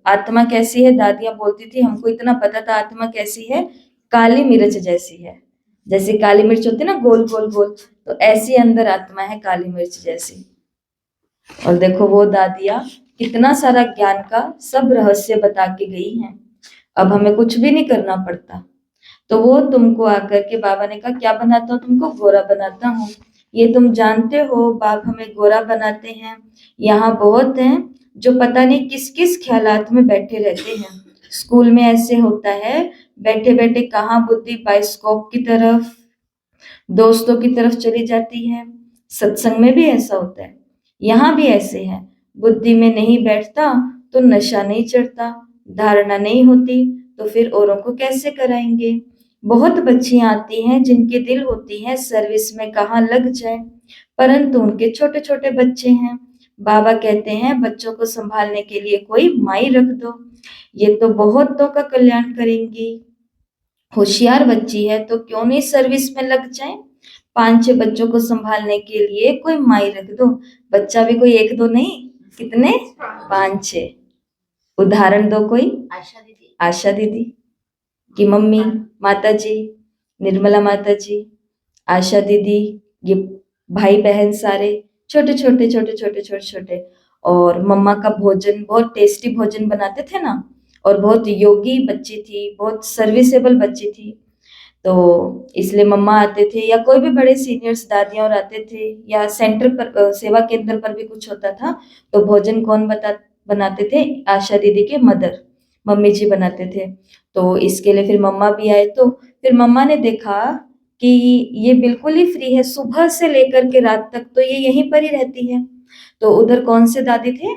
आत्मा कैसी है? दादियां बोलती थी, हमको इतना पता था आत्मा कैसी है, काली मिर्च जैसी है। जैसे काली मिर्च होती है ना, गोल गोल गोल, तो ऐसी अंदर आत्मा है काली मिर्च जैसी। और देखो वो दादियां कितना सारा ज्ञान का सब रहस्य बता के गई हैं। अब हमें कुछ भी नहीं करना पड़ता। तो वो तुमको आकर के बाबा ने कहा, क्या बनाता हूँ तुमको? गोरा बनाता हूँ। ये तुम जानते हो बाप हमें गोरा बनाते हैं। यहाँ बहुत हैं जो पता नहीं किस किस ख्यालात में बैठे रहते हैं। स्कूल में ऐसे होता है, बैठे बैठे कहाँ बुद्धि बाइस्कोप की तरफ, दोस्तों की तरफ चली जाती है। सत्संग में भी ऐसा होता है, यहाँ भी ऐसे है। बुद्धि में नहीं बैठता तो नशा नहीं चढ़ता, धारणा नहीं होती तो फिर औरों को कैसे कराएंगे। बहुत बच्चियां आती हैं जिनके दिल होती है सर्विस में कहाँ लग जाए, परंतु उनके छोटे छोटे बच्चे हैं। बाबा कहते हैं बच्चों को संभालने के लिए कोई माई रख दो, ये तो बहुतों का कल्याण करेंगी। होशियार बच्ची है तो क्यों नहीं सर्विस में लग जाए। 5-6 बच्चों को संभालने के लिए कोई माई रख दो। बच्चा भी कोई 1-2 नहीं, कितने? 5-6। उदाहरण दो कोई। आशा दीदी की मम्मी, माता जी, निर्मला माता जी, आशा दीदी, ये भाई बहन सारे छोटे छोटे छोटे छोटे छोटे छोटे। और मम्मा का भोजन बहुत टेस्टी भोजन बनाते थे ना, और बहुत योगी बच्ची थी, बहुत सर्विसेबल बच्ची थी। तो इसलिए मम्मा आते थे या कोई भी बड़े सीनियर्स दादियाँ और आते थे, या सेंटर पर सेवा केंद्र पर भी कुछ होता था तो भोजन कौन बनाते थे? आशा दीदी के मदर, मम्मी जी बनाते थे। तो इसके लिए फिर मम्मा भी आए। तो फिर मम्मा ने देखा कि ये बिल्कुल ही फ्री है, सुबह से लेकर के रात तक तो ये यहीं पर ही रहती है। तो उधर कौन से दादी थे?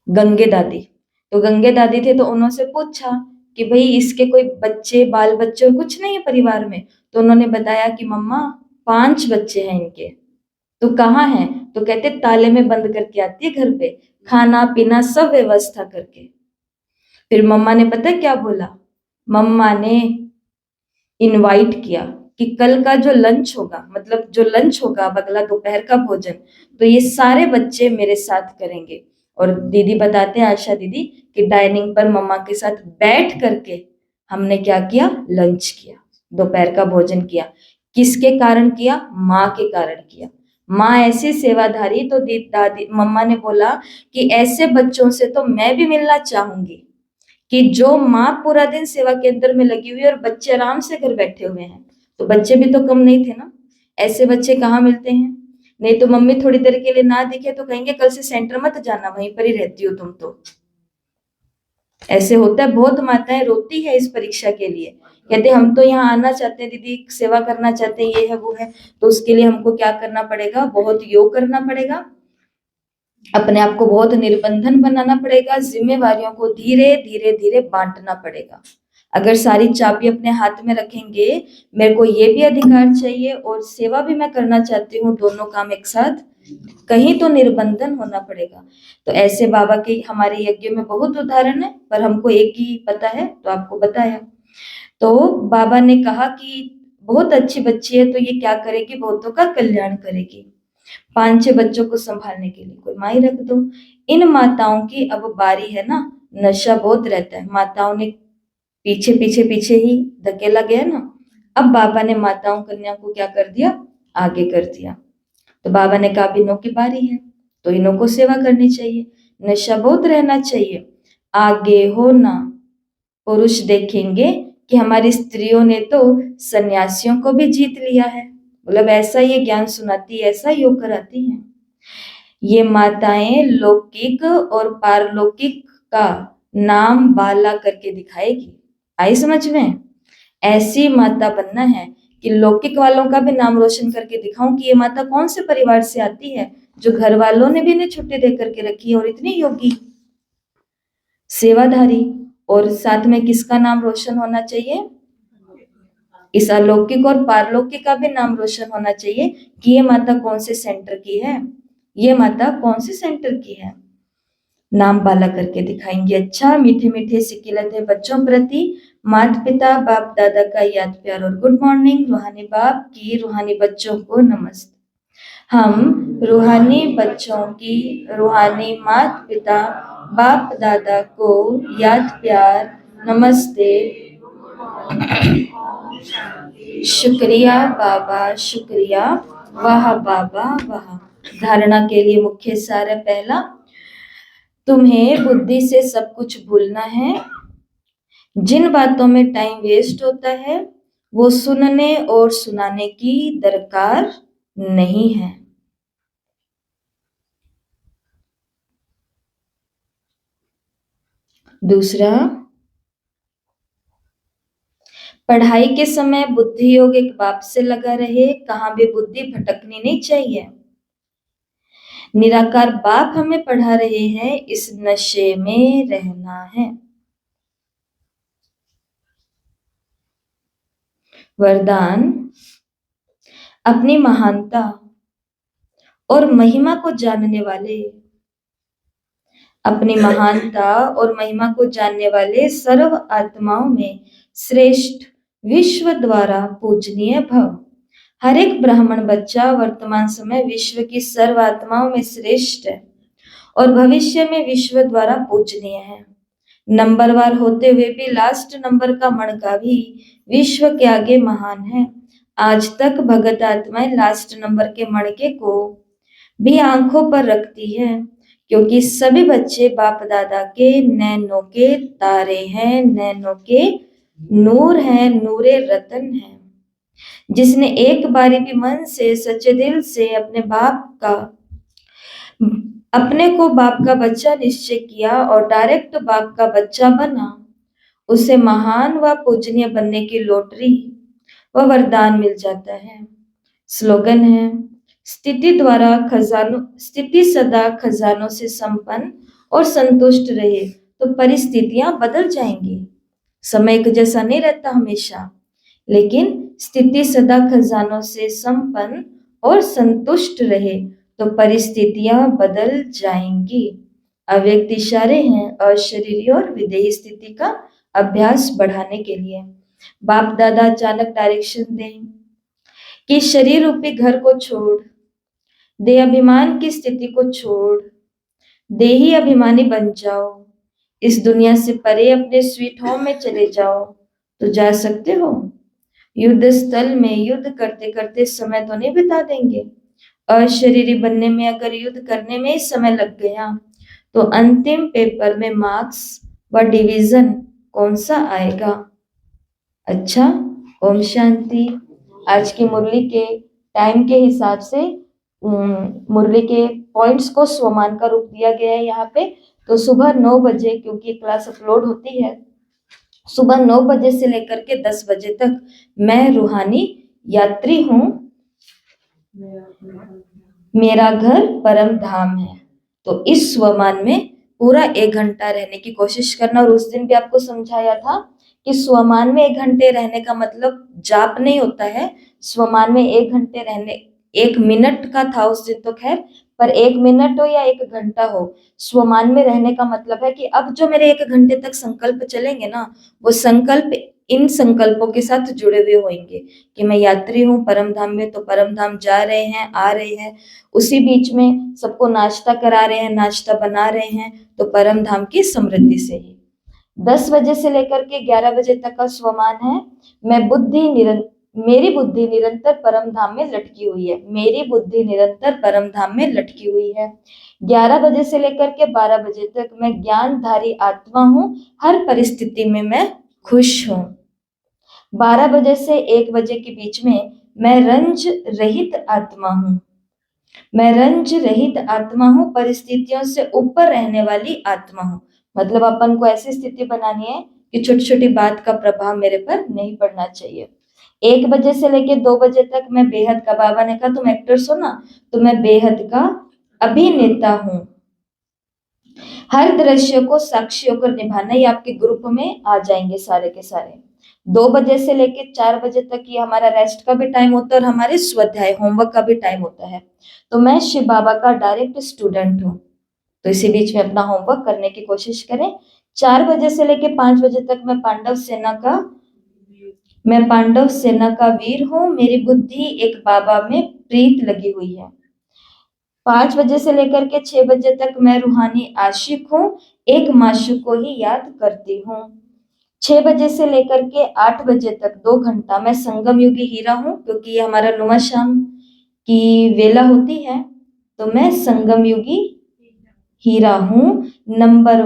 गंगे दादी। तो गंगे दादी थे तो उन्होंने पूछा कि भाई इसके कोई बच्चे बाल बच्चे और कुछ नहीं है परिवार में। तो उन्होंने बताया कि मम्मा 5 बच्चे हैं इनके। तो कहाँ है? तो कहते ताले में बंद करके आती है घर पे, खाना पीना सब व्यवस्था करके। फिर मम्मा ने पता है क्या बोला? मम्मा ने इनवाइट किया कि कल का जो लंच होगा, मतलब जो लंच होगा अब अगला दोपहर का भोजन, तो ये सारे बच्चे मेरे साथ करेंगे। और दीदी बताते हैं, आशा दीदी, कि डाइनिंग पर मम्मा के साथ बैठ करके हमने क्या किया? लंच किया, दोपहर का भोजन किया। किसके कारण किया? माँ के कारण किया। माँ ऐसी सेवाधारी, तो दादी मम्मा ने बोला कि ऐसे बच्चों से तो मैं भी मिलना चाहूंगी, कि जो माँ पूरा दिन सेवा केंद्र में लगी हुई है और बच्चे आराम से घर बैठे हुए हैं। तो बच्चे भी तो कम नहीं थे ना, ऐसे बच्चे कहाँ मिलते हैं? नहीं तो मम्मी थोड़ी देर के लिए ना दिखे तो कहेंगे कल से सेंटर मत जाना, वहीं पर ही रहती हो तुम तो। ऐसे होता है, बहुत माताएं रोती है इस परीक्षा के लिए, कहते हम तो यहाँ आना चाहते हैं दीदी, सेवा करना चाहते हैं, ये है वो है। तो उसके लिए हमको क्या करना पड़ेगा? बहुत योग करना पड़ेगा, अपने आप को बहुत निर्बंधन बनाना पड़ेगा, जिम्मेवारियों को धीरे धीरे धीरे बांटना पड़ेगा। अगर सारी चाबी अपने हाथ में रखेंगे, मेरे को ये भी अधिकार चाहिए और सेवा भी मैं करना चाहती हूँ, दोनों काम एक साथ, कहीं तो निर्बंधन होना पड़ेगा। तो ऐसे बाबा के हमारे यज्ञ में बहुत उदाहरण है, पर हमको एक ही पता है तो आपको बताया। तो बाबा ने कहा कि बहुत अच्छी बच्ची है, तो ये क्या करेगी? बहुतों का कल्याण करेगी। 5-6 बच्चों को संभालने के लिए कोई माई रख दो। इन माताओं की अब बारी है ना, नशा बहुत रहता है, माताओं ने पीछे पीछे पीछे ही धकेला गया ना। अब बाबा ने माताओं कन्या को क्या कर दिया? आगे कर दिया। तो बाबा ने कहा इनों की बारी है, तो इनों को सेवा करनी चाहिए, नशा बहुत रहना चाहिए, आगे हो ना। पुरुष देखेंगे कि हमारी स्त्रियों ने तो सन्यासियों को भी जीत लिया है, मतलब ऐसा ये ज्ञान सुनाती है, ऐसा योग कराती हैं। ये माताएं लौकिक और पारलौकिक का नाम बाला करके दिखाएगी। आई समझ में? ऐसी माता बनना है कि लौकिक वालों का भी नाम रोशन करके दिखाऊं कि ये माता कौन से परिवार से आती है, जो घर वालों ने भी इन्हें छुट्टी दे करके रखी है और इतनी योगी सेवाधारी। और साथ में किसका नाम रोशन होना चाहिए? इस अलौकिक और पारलौकिक का भी नाम रोशन होना चाहिए कि ये माता कौन से सेंटर की है, ये माता कौन से सेंटर की है। नाम बाला करके दिखाएंगे। अच्छा, मीठे मीठे सिकिलते बच्चों प्रति माता पिता बाप दादा का याद प्यार और गुड मॉर्निंग। रूहानी बाप की रूहानी बच्चों को नमस्ते। हम रूहानी बच्चों की रूहानी माता पिता बाप दादा को याद प्यार नमस्ते। शुक्रिया बाबा, शुक्रिया, वाह बाबा वाह। धारणा के लिए मुख्य सार है, पहला, तुम्हें बुद्धि से सब कुछ भूलना है। जिन बातों में टाइम वेस्ट होता है वो सुनने और सुनाने की दरकार नहीं है। दूसरा, पढ़ाई के समय बुद्धि योग एक बाप से लगा रहे, कहां भी बुद्धि भटकनी नहीं चाहिए। निराकार बाप हमें पढ़ा रहे हैं, इस नशे में रहना है। वरदान, अपनी महानता और महिमा को जानने वाले, अपनी महानता और महिमा को जानने वाले सर्व आत्माओं में श्रेष्ठ, विश्व द्वारा पूजनीय भव। हर एक ब्राह्मण बच्चा वर्तमान समय विश्व की सर्व आत्माओं में श्रेष्ठ है और भविष्य में विश्व द्वारा पूजनीय है। नंबरवार होते हुए भी लास्ट नंबर का मणका भी विश्व के आगे महान है। आज तक भगत आत्माएं लास्ट नंबर के मणके को भी आंखों पर रखती है, क्योंकि सभी बच्चे बाप दादा के नैनों के तारे हैं, नैनों के नूर हैं, नूरे रतन हैं। जिसने एक बारी भी मन से सच्चे दिल से अपने को बाप का बच्चा निश्चय किया और डायरेक्ट बाप का बच्चा बना, उसे महान व पूजनीय बनने की लॉटरी व वरदान मिल जाता है। स्लोगन है, स्थिति सदा खजानों से संपन्न और संतुष्ट रहे तो परिस्थितियां बदल जाएंगी। समय एक जैसा नहीं रहता हमेशा, लेकिन स्थिति सदा खजानों से संपन्न और संतुष्ट रहे तो परिस्थितियां बदल जाएंगी। अव्यक्त इशारे हैं अशरीरी और विदेही स्थिति का अभ्यास बढ़ाने के लिए। बाप दादा अचानक डायरेक्शन दें कि शरीर रूपी घर को छोड़, देह अभिमान की स्थिति को छोड़, देही अभिमानी बन जाओ, इस दुनिया से परे अपने स्वीट होम में चले जाओ तो जा सकते हो। युद्ध स्थल में युद्ध करते करते समय तो नहीं बिता देंगे। अशरीरी बनने में अगर युद्ध करने में ही समय लग गया तो अंतिम पेपर में मार्क्स व डिवीजन कौन सा आएगा। अच्छा, ओम शांति। आज की मुरली के टाइम के हिसाब से मुरली के पॉइंट्स को स्वमान का रूप दिया गया है यहाँ पे। तो सुबह 9 बजे, क्योंकि क्लास अपलोड होती है, सुबह 9 बजे से लेकर के 10 बजे तक मैं रूहानी यात्री हूँ। मेरा घर परम धाम है। तो इस स्वमान में पूरा 1 घंटा रहने की कोशिश करना। और उस दिन भी आपको समझाया था कि स्वमान में 1 घंटे रहने का मतलब जाप नहीं होता है। स्वमान में 1 घंटे रहने, 1 मिनट का था उस दिन तो खैर, पर 1 मिनट हो या 1 घंटा हो, स्वमान में रहने का मतलब है कि अब जो मेरे 1 घंटे तक संकल्प चलेंगे ना, वो संकल्प इन संकल्पों के साथ जुड़े हुए होंगे कि मैं यात्री हूँ परम धाम में, तो परम धाम जा रहे हैं, आ रहे हैं, उसी बीच में सबको नाश्ता करा रहे हैं, नाश्ता बना रहे हैं, तो परम धाम की समृद्धि से ही। 10 बजे से लेकर के 11 बजे तक का स्वमान है मेरी बुद्धि निरंतर परम धाम में लटकी हुई है। मेरी बुद्धि निरंतर परम धाम में लटकी हुई है। 11 बजे से लेकर के 12 बजे तक मैं ज्ञानधारी आत्मा हूँ, हर परिस्थिति में मैं खुश हूँ। 12 बजे से 1 बजे के बीच में मैं रंज रहित आत्मा हूँ। मैं रंज रहित आत्मा हूँ, परिस्थितियों से ऊपर रहने वाली आत्मा हूँ। मतलब अपन को ऐसी स्थिति बनानी है कि छोटी छोटी बात का प्रभाव मेरे पर नहीं पड़ना चाहिए। 1 बजे से लेके 2 बजे तक मैं बेहद का, बाबा ने कहा तुम एक्टर्स हो ना, तो मैं बेहद का अभिनेता हूँ। हर दृश्य को साक्षी होकर निभाना, ये आपके ग्रुप में आ जाएंगे सारे के सारे। 2 बजे से लेके 4 बजे तक ये हमारा रेस्ट का भी टाइम होता है और हमारे स्वाध्याय होमवर्क का भी टाइम होता है। तो मैं शिव बाबा का डायरेक्ट स्टूडेंट हूँ, तो इसी बीच में अपना होमवर्क करने की कोशिश करें। 4 बजे से लेके 5 बजे तक मैं पांडव सेना का वीर हूँ। मेरी बुद्धि एक बाबा में प्रीत लगी हुई है। 5 बजे से लेकर के 6 बजे तक मैं रूहानी आशिक हूँ, एक माशूक को ही याद करती हूँ। 6 बजे से लेकर के 8 बजे तक 2 घंटा मैं संगम युगी हीरा हूँ, क्योंकि ये हमारा नुमा शाम की वेला होती है, तो मैं संगम युगी हीरा हूँ, नंबर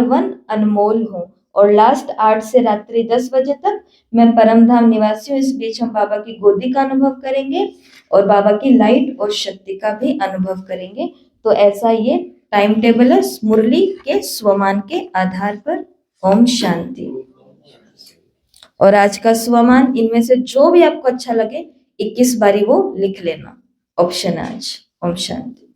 1 अनमोल हूँ। और लास्ट 8 से रात्रि 10 बजे तक मैं परमधाम निवासी हूँ। इस बीच हम बाबा की गोदी का अनुभव करेंगे और बाबा की लाइट और शक्ति का भी अनुभव करेंगे। तो ऐसा ये टाइम टेबल है मुरली के स्वमान के आधार पर। ओम शांति। और आज का स्वमान इनमें से जो भी आपको अच्छा लगे 21 बारी वो लिख लेना, ऑप्शन आज। ओम शांति।